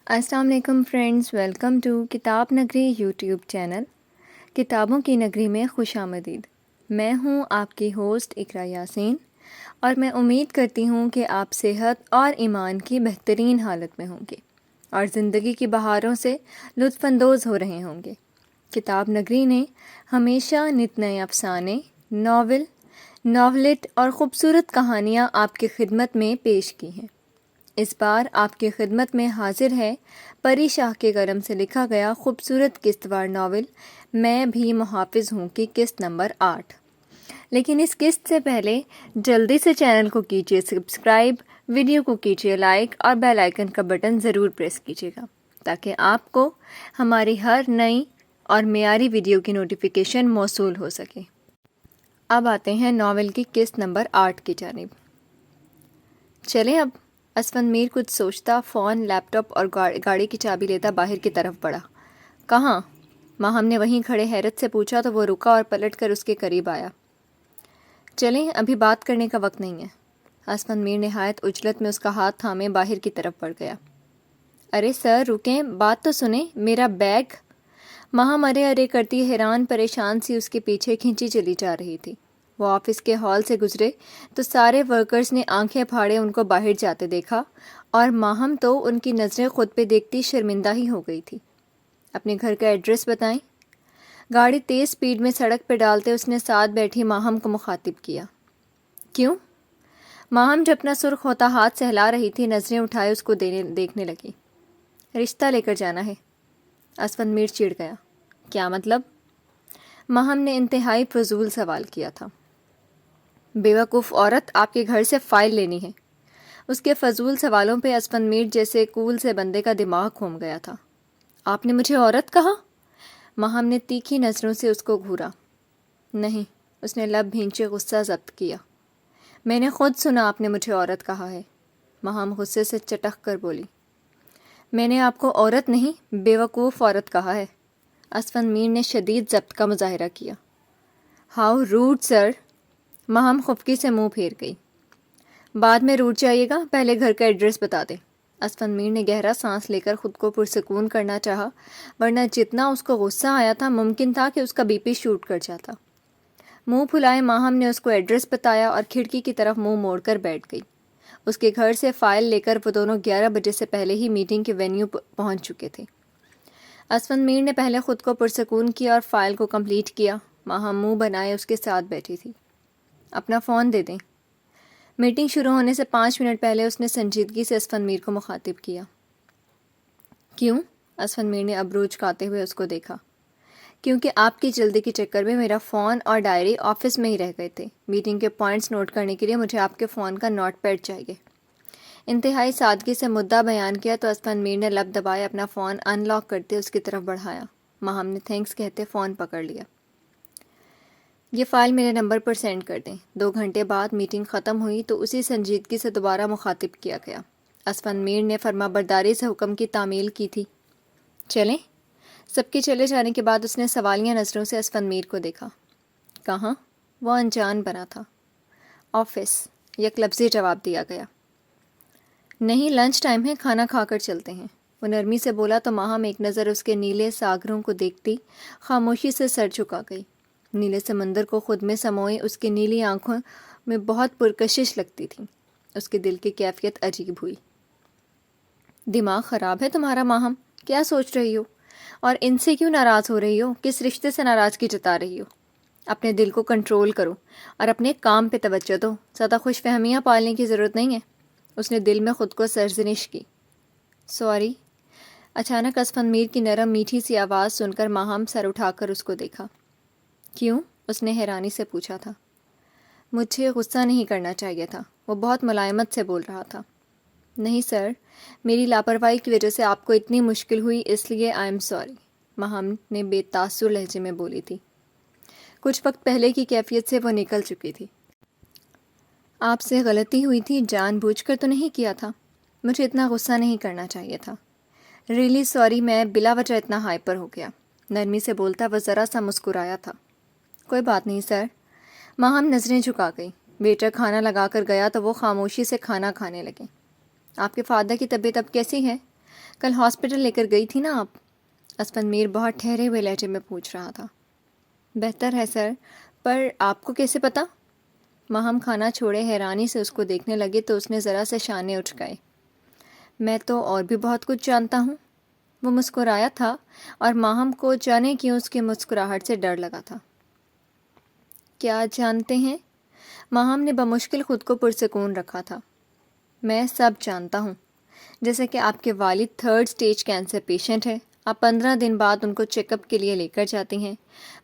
السلام علیکم friends, welcome to کتاب نگری یوٹیوب چینل۔ کتابوں کی نگری میں خوش آمدید۔ میں ہوں آپ کی ہوسٹ اقرا یاسین، اور میں امید کرتی ہوں کہ آپ صحت اور ایمان کی بہترین حالت میں ہوں گے اور زندگی کی بہاروں سے لطف اندوز ہو رہے ہوں گے۔ کتاب نگری نے ہمیشہ نت نئے افسانے، ناولٹ اور خوبصورت کہانیاں آپ کی خدمت میں پیش کی ہیں۔ اس بار آپ کی خدمت میں حاضر ہے پری شاہ کے قلم سے لکھا گیا خوبصورت قسط وار ناول میں بھی محافظ ہوں کی قسط نمبر 8۔ لیکن اس قسط سے پہلے جلدی سے چینل کو کیجیے سبسکرائب، ویڈیو کو کیجیے لائک اور بیل آئیکن کا بٹن ضرور پریس کیجیے گا تاکہ آپ کو ہماری ہر نئی اور معیاری ویڈیو کی نوٹیفیکیشن موصول ہو سکے۔ اب آتے ہیں ناول کی قسط نمبر 8 کی جانب۔ چلیں اب۔ اسفند میر کچھ سوچتا فون، لیپ ٹاپ اور گاڑی کی چابی لیتا باہر کی طرف بڑھا۔ کہاں؟ ماہم نے وہیں کھڑے حیرت سے پوچھا تو وہ رکا اور پلٹ کر اس کے قریب آیا۔ چلیں، ابھی بات کرنے کا وقت نہیں ہے۔ اسفند میر نہایت عجلت میں اس کا ہاتھ تھامے باہر کی طرف بڑھ گیا۔ ارے سر رکیں، بات تو سنیں، میرا بیگ۔ ماہم ارے ارے کرتی حیران پریشان سی اس کے پیچھے کھینچی چلی جا رہی تھی۔ وہ آفس کے ہال سے گزرے تو سارے ورکرز نے آنکھیں پھاڑے ان کو باہر جاتے دیکھا، اور ماہم تو ان کی نظریں خود پہ دیکھتی شرمندہ ہی ہو گئی تھی۔ اپنے گھر کا ایڈریس بتائیں۔ گاڑی تیز سپیڈ میں سڑک پہ ڈالتے اس نے ساتھ بیٹھی ماہم کو مخاطب کیا۔ کیوں؟ ماہم جو اپنا سرخ ہوتا ہاتھ سہلا رہی تھی نظریں اٹھائے اس کو دیکھنے لگی۔ رشتہ لے کر جانا ہے۔ اسفند میر چڑ گیا۔ کیا مطلب؟ ماہم نے انتہائی فضول سوال کیا تھا۔ بیوقوف عورت، آپ کے گھر سے فائل لینی ہے۔ اس کے فضول سوالوں پہ اسفند میر جیسے کول سے بندے کا دماغ گھوم گیا تھا۔ آپ نے مجھے عورت کہا؟ ماہم نے تیکھی نظروں سے اس کو گھورا۔ نہیں، اس نے لب بھینچے غصہ ضبط کیا۔ میں نے خود سنا آپ نے مجھے عورت کہا ہے۔ ماہم غصے سے چٹخ کر بولی۔ میں نے آپ کو عورت نہیں، بیوقوف عورت کہا ہے۔ اسفند میر نے شدید ضبط کا مظاہرہ کیا۔ ہاؤ روڈ سر! ماہم خفکی سے منہ پھیر گئی۔ بعد میں روٹ جائیے گا، پہلے گھر کا ایڈریس بتا دیں۔ اسفند میر نے گہرا سانس لے کر خود کو پرسکون کرنا چاہا، ورنہ جتنا اس کو غصہ آیا تھا ممکن تھا کہ اس کا بی پی شوٹ کر جاتا۔ منہ پھلائے ماہم نے اس کو ایڈریس بتایا اور کھڑکی کی طرف منہ موڑ کر بیٹھ گئی۔ اس کے گھر سے فائل لے کر وہ دونوں 11 بجے سے پہلے ہی میٹنگ کے وینیو پہنچ چکے تھے۔ اسفند میر نے پہلے خود کو پرسکون کیا اور فائل کو کمپلیٹ کیا۔ ماہم منہ بنائے اس کے ساتھ بیٹھی تھی۔ اپنا فون دے دیں۔ میٹنگ شروع ہونے سے 5 منٹ پہلے اس نے سنجیدگی سے اسفند میر کو مخاطب کیا۔ کیوں؟ اسفند میر نے ابرو اچکاتے ہوئے اس کو دیکھا۔ کیونکہ آپ کی جلدی کے چکر میں میرا فون اور ڈائری آفس میں ہی رہ گئے تھے۔ میٹنگ کے پوائنٹس نوٹ کرنے کے لیے مجھے آپ کے فون کا نوٹ پیڈ چاہیے۔ انتہائی سادگی سے مدعا بیان کیا تو اسفند میر نے لب دبائے اپنا فون ان لاک کرتے اس کی طرف بڑھایا۔ ماہم نے تھینکس کہتے فون پکڑ لیا۔ یہ فائل میرے نمبر پر سینڈ کر دیں۔ 2 گھنٹے بعد میٹنگ ختم ہوئی تو اسی سنجیدگی سے دوبارہ مخاطب کیا گیا۔ اسفند میر نے فرما برداری سے حکم کی تعمیل کی تھی۔ چلیں؟ سب کے چلے جانے کے بعد اس نے سوالیہ نظروں سے اسفند میر کو دیکھا۔ کہاں؟ وہ انجان بنا تھا۔ آفس، یک لفظی جواب دیا گیا۔ نہیں، لنچ ٹائم ہے، کھانا کھا کر چلتے ہیں۔ وہ نرمی سے بولا تو ماہم ایک نظر اس کے نیلے ساگروں کو دیکھتی خاموشی سے سر جھکا گئی۔ نیلے سمندر کو خود میں سموئے اس کی نیلی آنکھوں میں بہت پرکشش لگتی تھی۔ اس کے دل کی کیفیت عجیب ہوئی۔ دماغ خراب ہے تمہارا ماہم؟ کیا سوچ رہی ہو؟ اور ان سے کیوں ناراض ہو رہی ہو؟ کس رشتے سے ناراضگی جتا رہی ہو؟ اپنے دل کو کنٹرول کرو اور اپنے کام پہ توجہ دو۔ زیادہ خوش فہمیاں پالنے کی ضرورت نہیں ہے۔ اس نے دل میں خود کو سرزنش کی۔ سوری۔ اچانک اسفند میر کی نرم میٹھی سی آواز سن کر ماہم سر اٹھا کر اس کو دیکھا۔ کیوں؟ اس نے حیرانی سے پوچھا تھا۔ مجھے غصہ نہیں کرنا چاہیے تھا۔ وہ بہت ملائمت سے بول رہا تھا۔ نہیں سر، میری لاپرواہی کی وجہ سے آپ کو اتنی مشکل ہوئی، اس لیے آئی ایم سوری، ماہم نے بے تاثر لہجے میں بولی تھی۔ کچھ وقت پہلے کی کیفیت سے وہ نکل چکی تھی۔ آپ سے غلطی ہوئی تھی، جان بوجھ کر تو نہیں کیا تھا۔ مجھے اتنا غصہ نہیں کرنا چاہیے تھا۔ ریئلی سوری، میں بلا وجہ اتنا ہائپر ہو گیا۔ نرمی سے بولتا وہ ذرا سا مسکرایا تھا۔ کوئی بات نہیں سر۔ ماہم نظریں جھکا گئی۔ ویٹر کھانا لگا کر گیا تو وہ خاموشی سے کھانا کھانے لگے۔ آپ کے فادر کی طبیعت اب کیسی ہے؟ کل ہاسپٹل لے کر گئی تھی نا آپ؟ اسفند میر بہت ٹھہرے ہوئے لہجے میں پوچھ رہا تھا۔ بہتر ہے سر، پر آپ کو کیسے پتا؟ ماہم کھانا چھوڑے حیرانی سے اس کو دیکھنے لگے تو اس نے ذرا سے شانے اچکائے۔ میں تو اور بھی بہت کچھ جانتا ہوں۔ وہ مسکرایا تھا اور ماہم کو جانے کیوں اس کی مسکراہٹ سے ڈر لگا تھا۔ کیا جانتے ہیں؟ ماہم نے بمشکل خود کو پرسکون رکھا تھا۔ میں سب جانتا ہوں، جیسے کہ آپ کے والد 3rd اسٹیج کینسر پیشنٹ ہے، آپ 15 دن بعد ان کو چیک اپ کے لیے لے کر جاتی ہیں،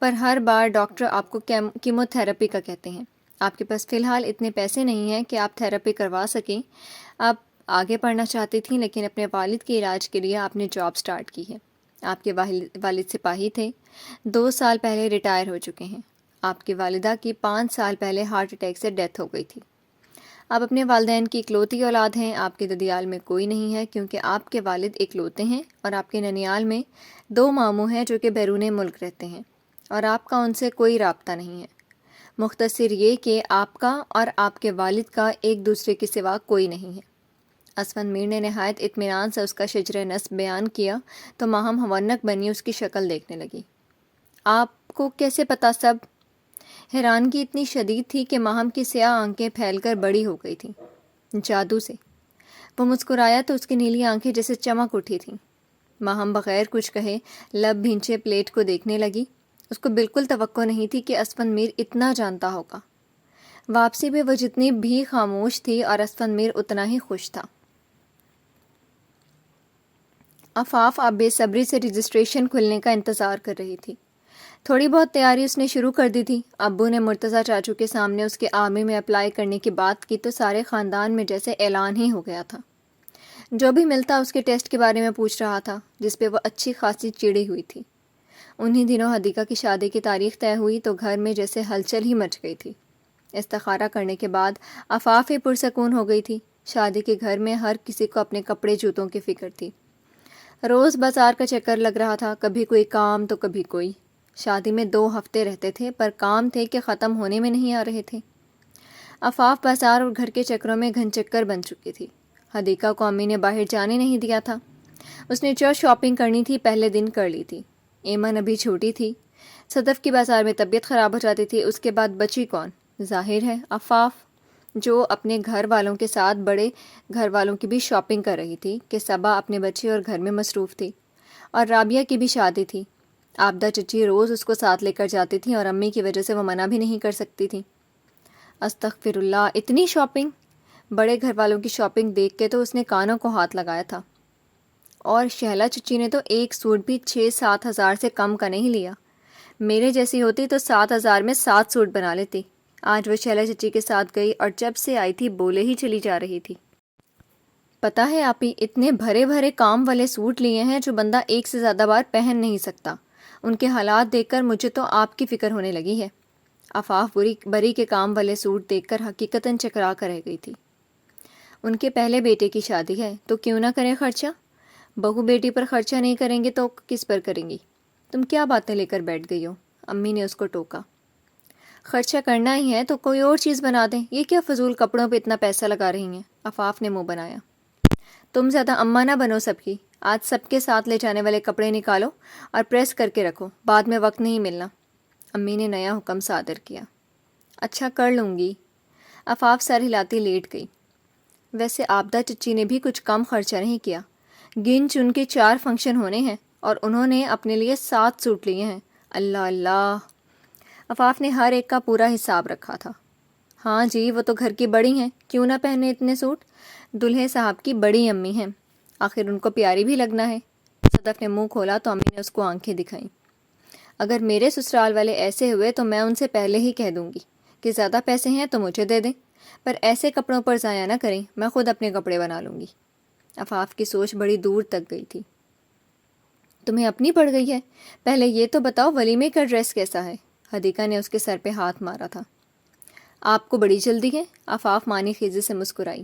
پر ہر بار ڈاکٹر آپ کو کیمو تھراپی کا کہتے ہیں۔ آپ کے پاس فی الحال اتنے پیسے نہیں ہیں کہ آپ تھراپی کروا سکیں۔ آپ آگے پڑھنا چاہتی تھیں، لیکن اپنے والد کے علاج کے لیے آپ نے جاب سٹارٹ کی ہے۔ آپ کے والد سپاہی تھے، 2 سال پہلے ریٹائر ہو چکے ہیں۔ آپ کی والدہ کی 5 سال پہلے ہارٹ اٹیک سے ڈیتھ ہو گئی تھی۔ آپ اپنے والدین کی اکلوتی اولاد ہیں۔ آپ کے ددیال میں کوئی نہیں ہے کیونکہ آپ کے والد اکلوتے ہیں، اور آپ کے ننیال میں 2 ماموں ہیں جو کہ بیرون ملک رہتے ہیں، اور آپ کا ان سے کوئی رابطہ نہیں ہے۔ مختصر یہ کہ آپ کا اور آپ کے والد کا ایک دوسرے کے سوا کوئی نہیں ہے۔ اسفند میر نے نہایت اطمینان سے اس کا شجرِ نسب بیان کیا تو ماہم حونک بنی اس کی شکل دیکھنے لگی۔ آپ کو کیسے پتا سب؟ حیرانگی اتنی شدید تھی کہ ماہم کی سیاہ آنکھیں پھیل کر بڑی ہو گئی تھیں۔ جادو سے۔ وہ مسکرایا تو اس کی نیلی آنکھیں جیسے چمک اٹھی تھیں۔ ماہم بغیر کچھ کہے لب بھینچے پلیٹ کو دیکھنے لگی۔ اس کو بالکل توقع نہیں تھی کہ اسفند میر اتنا جانتا ہوگا۔ واپسی پہ وہ جتنی بھی خاموش تھی اور اسفند میر اتنا ہی خوش تھا۔ آفاف اب بے صبری سے رجسٹریشن کھلنے کا انتظار کر رہی تھی۔ تھوڑی بہت تیاری اس نے شروع کر دی تھی۔ ابو نے مرتضیٰ چاچو کے سامنے اس کے آرمی میں اپلائی کرنے کی بات کی تو سارے خاندان میں جیسے اعلان ہی ہو گیا تھا۔ جو بھی ملتا اس کے ٹیسٹ کے بارے میں پوچھ رہا تھا، جس پہ وہ اچھی خاصی چڑی ہوئی تھی۔ انہی دنوں حدیقہ کی شادی کی تاریخ طے ہوئی تو گھر میں جیسے ہلچل ہی مچ گئی تھی۔ استخارہ کرنے کے بعد آفاف ہی پرسکون ہو گئی تھی۔ شادی کے گھر میں ہر کسی کو اپنے کپڑے جوتوں کی فکر تھی۔ روز بازار کا چکر لگ رہا تھا، کبھی کوئی کام تو کبھی کوئی۔ شادی میں 2 ہفتے رہتے تھے، پر کام تھے کہ ختم ہونے میں نہیں آ رہے تھے۔ آفاف بازار اور گھر کے چکروں میں گھن چکر بن چکی تھی۔ حدیقہ کو امی نے باہر جانے نہیں دیا تھا۔ اس نے جو شاپنگ کرنی تھی پہلے دن کر لی تھی۔ ایمن ابھی چھوٹی تھی۔ صدف کی بازار میں طبیعت خراب ہو جاتی تھی، اس کے بعد بچی کون؟ ظاہر ہے آفاف، جو اپنے گھر والوں کے ساتھ بڑے گھر والوں کی بھی شاپنگ کر رہی تھی کہ صبا اپنے بچے اور گھر میں مصروف تھی، اور رابعہ کی بھی شادی تھی۔ آبدہ چچی روز اس کو ساتھ لے کر جاتی تھیں اور امی کی وجہ سے وہ منع بھی نہیں کر سکتی تھیں۔ استغفر اللہ، اتنی شاپنگ! بڑے گھر والوں کی شاپنگ دیکھ کے تو اس نے کانوں کو ہاتھ لگایا تھا۔ اور شہلا چچی نے تو ایک سوٹ بھی 6-7 ہزار سے کم کا نہیں لیا۔ میرے جیسی ہوتی تو 7 ہزار میں 7 سوٹ بنا لیتی۔ آج وہ شہلا چچی کے ساتھ گئی اور جب سے آئی تھی بولے ہی چلی جا رہی تھی۔ پتہ ہے آپ ہی اتنے بھرے بھرے کام والے سوٹ لیے ہیں جو بندہ ایک سے زیادہ بار پہن نہیں سکتا۔ ان کے حالات دیکھ کر مجھے تو آپ کی فکر ہونے لگی ہے۔ آفاف بری کے کام والے سوٹ دیکھ کر حقیقتاً چکرا کر رہ گئی تھی۔ ان کے پہلے بیٹے کی شادی ہے تو کیوں نہ کریں خرچہ؟ بہو بیٹی پر خرچہ نہیں کریں گے تو کس پر کریں گی؟ تم کیا باتیں لے کر بیٹھ گئی ہو؟ امی نے اس کو ٹوکا۔ خرچہ کرنا ہی ہے تو کوئی اور چیز بنا دیں، یہ کیا فضول کپڑوں پہ اتنا پیسہ لگا رہی ہیں؟ آفاف نے منہ بنایا۔ تم زیادہ اماں نہ بنو سب کی۔ آج سب کے ساتھ لے جانے والے کپڑے نکالو اور پریس کر کے رکھو، بعد میں وقت نہیں ملنا۔ امی نے نیا حکم صادر کیا۔ اچھا کر لوں گی۔ آفاف سر ہلاتی لیٹ گئی۔ ویسے آبدہ چچی نے بھی کچھ کم خرچہ نہیں کیا۔ گن چن کے 4 فنکشن ہونے ہیں اور انہوں نے اپنے لیے 7 سوٹ لیے ہیں۔ اللہ اللہ! آفاف نے ہر ایک کا پورا حساب رکھا تھا۔ ہاں جی، وہ تو گھر کی بڑی ہیں، کیوں نہ پہنے اتنے سوٹ؟ دلہے صاحب کی بڑی امی ہیں، آخر ان کو پیاری بھی لگنا ہے۔ صدف نے منہ کھولا تو امی نے اس کو آنکھیں دکھائیں۔ اگر میرے سسرال والے ایسے ہوئے تو میں ان سے پہلے ہی کہہ دوں گی کہ زیادہ پیسے ہیں تو مجھے دے دیں، پر ایسے کپڑوں پر ضائع نہ کریں، میں خود اپنے کپڑے بنا لوں گی۔ آفاف کی سوچ بڑی دور تک گئی تھی۔ تمہیں اپنی پڑ گئی ہے؟ پہلے یہ تو بتاؤ ولیمے کا ڈریس کیسا ہے؟ حدیقہ نے اس کے سر پہ ہاتھ مارا تھا۔ آپ کو بڑی جلدی ہے؟ آفاف مانی خیزی سے مسکرائی۔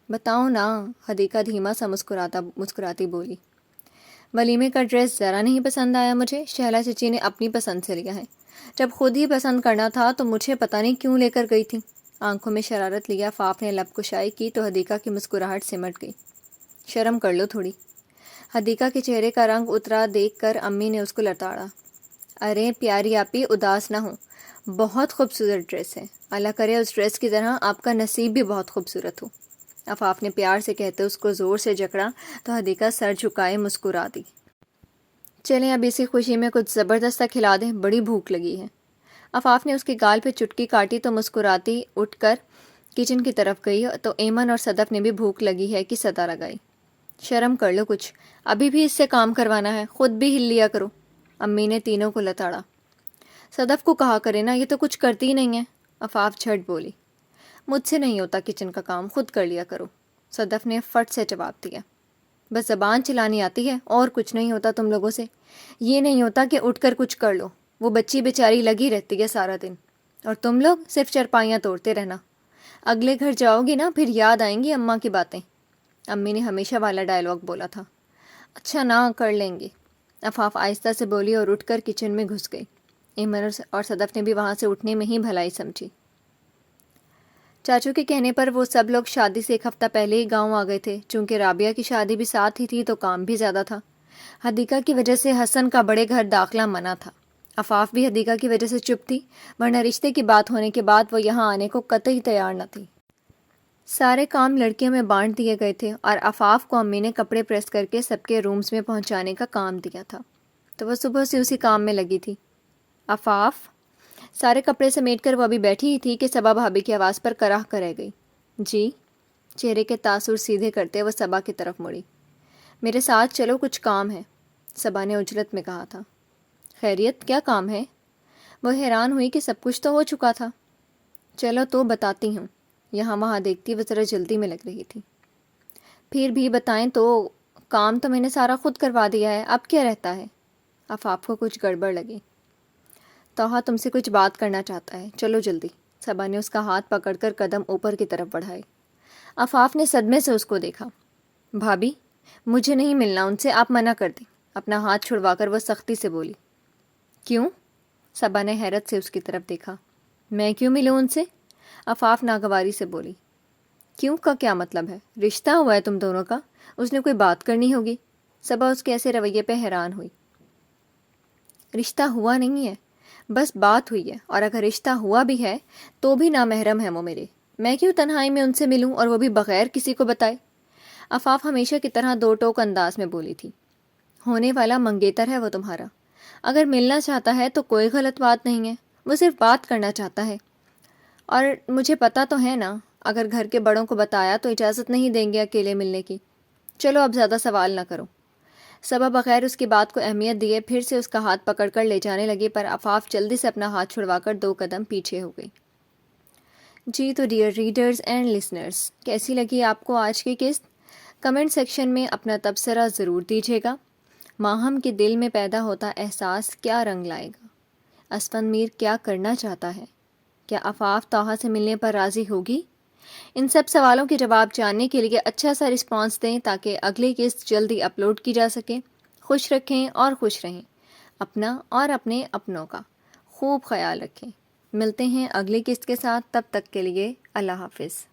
بتاؤ نا، حدیقہ دھیما سا مسکراتی بولی۔ ولیمے کا ڈریس ذرا نہیں پسند آیا مجھے، شہلا چچی نے اپنی پسند سے لیا ہے۔ جب خود ہی پسند کرنا تھا تو مجھے پتہ نہیں کیوں لے کر گئی تھی۔ آنکھوں میں شرارت لیا آفاف نے لب کشائی کی تو حدیقہ کی مسکراہٹ سمٹ گئی۔ شرم کر لو تھوڑی۔ حدیقہ کے چہرے کا رنگ اترا دیکھ کر امی نے اس کو لتاڑا۔ ارے پیاری آپی، اداس نہ ہو، بہت خوبصورت ڈریس ہے، اللہ کرے اس ڈریس کی طرح آپ کا نصیب بھی بہت خوبصورت ہو۔ عفاف نے پیار سے کہتے اس کو زور سے جکڑا تو حدیقہ سر جھکائے مسکرا دی۔ چلیں اب اسی خوشی میں کچھ زبردست کھلا دیں، بڑی بھوک لگی ہے۔ عفاف نے اس کے گال پہ چٹکی کاٹی تو مسکراتی اٹھ کر کچن کی طرف گئی تو ایمن اور صدف نے بھی بھوک لگی ہے کہ صدا لگائی۔ شرم کر لو کچھ، ابھی بھی اس سے کام کروانا ہے، خود بھی ہل لیا کرو۔ امی نے تینوں کو لتاڑا۔ صدف کو کہا کرے نا، یہ تو کچھ کرتی ہی نہیں ہے۔ عفاف جھٹ بولی۔ مجھ سے نہیں ہوتا کچن کا کام، خود کر لیا کرو، صدف نے فٹ سے جواب دیا۔ بس زبان چلانی آتی ہے، اور کچھ نہیں ہوتا تم لوگوں سے، یہ نہیں ہوتا کہ اٹھ کر کچھ کر لو، وہ بچی بیچاری لگی رہتی ہے سارا دن، اور تم لوگ صرف چرپائیاں توڑتے رہنا۔ اگلے گھر جاؤ گی نا پھر یاد آئیں گی اماں کی باتیں۔ امی نے ہمیشہ والا ڈائلاگ بولا تھا۔ اچھا نا، کر لیں گے، عفاف آہستہ سے بولی اور اٹھ کر کچن میں گھس گئی۔ ایمن اور صدف نے بھی وہاں سے اٹھنے میں ہی بھلائی سمجھی۔ چاچو کے کہنے پر وہ سب لوگ شادی سے ایک ہفتہ پہلے ہی گاؤں آ گئے تھے۔ چونکہ رابعہ کی شادی بھی ساتھ ہی تھی تو کام بھی زیادہ تھا۔ حدیقہ کی وجہ سے حسن کا بڑے گھر داخلہ منع تھا۔ عفاف بھی حدیقہ کی وجہ سے چپ تھی، ورنہ رشتے کی بات ہونے کے بعد وہ یہاں آنے کو قطعی تیار نہ تھی۔ سارے کام لڑکیوں میں بانٹ دیے گئے تھے اور عفاف کو امی نے کپڑے پریس کر کے سب کے رومز میں پہنچانے کا کام دیا تھا، تو وہ صبح سے اسی کام میں لگی تھی۔ عفاف، سارے کپڑے سمیٹ کر وہ ابھی بیٹھی ہی تھی کہ صبا بھابی کی آواز پر کراہ کر رہ گئی۔ جی؟ چہرے کے تاثر سیدھے کرتے وہ صبا کی طرف مڑی۔ میرے ساتھ چلو، کچھ کام ہے، صبا نے اجلت میں کہا تھا۔ خیریت، کیا کام ہے؟ وہ حیران ہوئی کہ سب کچھ تو ہو چکا تھا۔ چلو تو بتاتی ہوں، یہاں وہاں دیکھتی وہ ذرا جلدی میں لگ رہی تھی۔ پھر بھی بتائیں تو، کام تو میں نے سارا خود کروا دیا ہے، اب کیا رہتا ہے؟ عفاف کو کچھ گڑبڑ لگی۔ توحہ تم سے کچھ بات کرنا چاہتا ہے، چلو جلدی، صبا نے اس کا ہاتھ پکڑ کر قدم اوپر کی طرف بڑھائے۔ عفاف نے صدمے سے اس کو دیکھا۔ بھابی، مجھے نہیں ملنا ان سے، آپ منع کر دیں، اپنا ہاتھ چھڑوا کر وہ سختی سے بولی۔ کیوں؟ صبا نے حیرت سے اس کی طرف دیکھا۔ میں کیوں ملوں ان سے؟ عفاف ناگواری سے بولی۔ کیوں کا کیا مطلب ہے؟ رشتہ ہوا ہے تم دونوں کا، اس نے کوئی بات کرنی ہوگی۔ صبا اس کے ایسے رویے پہ حیران ہوئی۔ رشتہ ہوا نہیں ہے، بس بات ہوئی ہے، اور اگر رشتہ ہوا بھی ہے تو بھی نامحرم ہے وہ میرے، میں کیوں تنہائی میں ان سے ملوں، اور وہ بھی بغیر کسی کو بتائے؟ عفاف ہمیشہ کی طرح دو ٹوک انداز میں بولی تھی۔ ہونے والا منگیتر ہے وہ تمہارا، اگر ملنا چاہتا ہے تو کوئی غلط بات نہیں ہے، وہ صرف بات کرنا چاہتا ہے، اور مجھے پتا تو ہے نا، اگر گھر کے بڑوں کو بتایا تو اجازت نہیں دیں گے اکیلے ملنے کی۔ چلو اب زیادہ سوال نہ کرو۔ صبا بغیر اس کی بات کو اہمیت دیے پھر سے اس کا ہاتھ پکڑ کر لے جانے لگی، پر عفاف جلدی سے اپنا ہاتھ چھڑوا کر 2 قدم پیچھے ہو گئی۔ جی تو ڈیئر ریڈرز اینڈ لسنرز، کیسی لگی آپ کو آج کی قسط؟ کمنٹ سیکشن میں اپنا تبصرہ ضرور دیجیے گا۔ ماہم کے دل میں پیدا ہوتا احساس کیا رنگ لائے گا؟ اسفند میر کیا کرنا چاہتا ہے؟ کیا عفاف طاہا سے ملنے پر راضی ہوگی؟ ان سب سوالوں کے جواب جاننے کے لیے اچھا سا رسپانس دیں تاکہ اگلی قسط جلدی اپلوڈ کی جا سکے۔ خوش رکھیں اور خوش رہیں، اپنا اور اپنے اپنوں کا خوب خیال رکھیں۔ ملتے ہیں اگلی قسط کے ساتھ، تب تک کے لیے اللہ حافظ۔